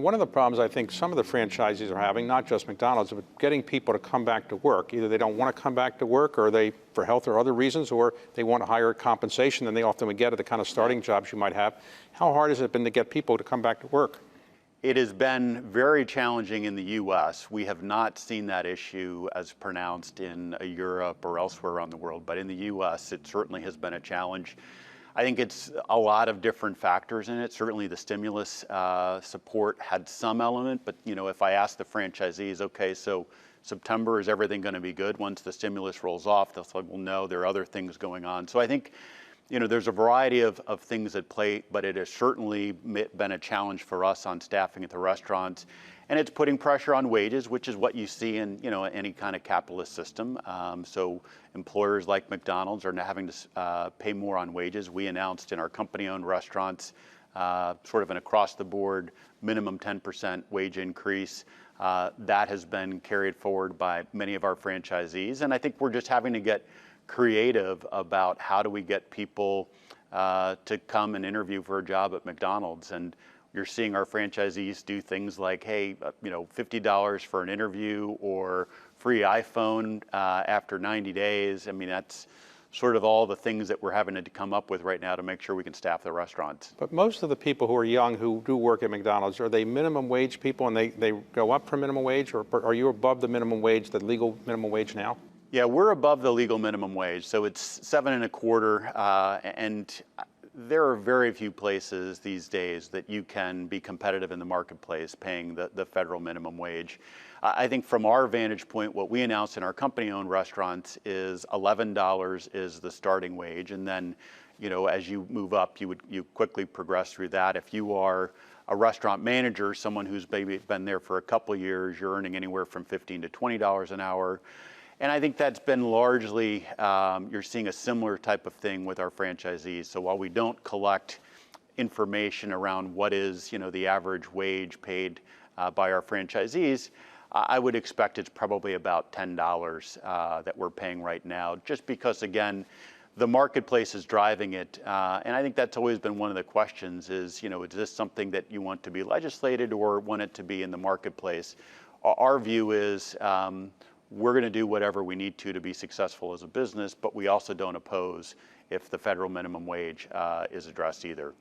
One of the problems I think some of the franchisees are having, not just McDonald's, but getting people to come back to work. Either they don't want to come back to work, or they, for health or other reasons, or they want a higher compensation than they often would get at the kind of starting jobs you might have. How hard has it been to get people to come back to work? It has been very challenging in the U.S. We have not seen that issue as pronounced in Europe or elsewhere around the world, but in the U.S. it certainly has been a challenge. I think it's a lot of different factors in it. Certainly the stimulus support had some element, but if I ask the franchisees, okay, so September, is everything going to be good once the stimulus rolls off? They'll say, well, no, there are other things going on. So I think there's a variety of things at play, but it has certainly been a challenge for us on staffing at the restaurants. And it's putting pressure on wages, which is what you see in any kind of capitalist system. So employers like McDonald's are now having to pay more on wages. We announced in our company-owned restaurants sort of an across-the-board minimum 10% wage increase. That has been carried forward by many of our franchisees. And I think we're just having to get creative about how do we get people to come and interview for a job at McDonald's. And you're seeing our franchisees do things like, hey, $50 for an interview, or free iPhone after 90 days. I mean, that's sort of all the things that we're having to come up with right now to make sure we can staff the restaurants. But most of the people who are young who do work at McDonald's, are they minimum wage people and they go up for minimum wage, or are you above the minimum wage, the legal minimum wage now? Yeah, we're above the legal minimum wage, so it's $7.25, and there are very few places these days that you can be competitive in the marketplace paying the federal minimum wage. I think from our vantage point, what we announced in our company-owned restaurants is $11 is the starting wage, and then as you move up, you quickly progress through that. If you are a restaurant manager, someone who's maybe been there for a couple of years, you're earning anywhere from $15 to $20 an hour. And I think that's been largely, you're seeing a similar type of thing with our franchisees. So while we don't collect information around what is, the average wage paid by our franchisees, I would expect it's probably about $10 that we're paying right now, just because, again, the marketplace is driving it. And I think that's always been one of the questions is this something that you want to be legislated or want it to be in the marketplace? Our view is, we're going to do whatever we need to be successful as a business, but we also don't oppose if the federal minimum wage is addressed either.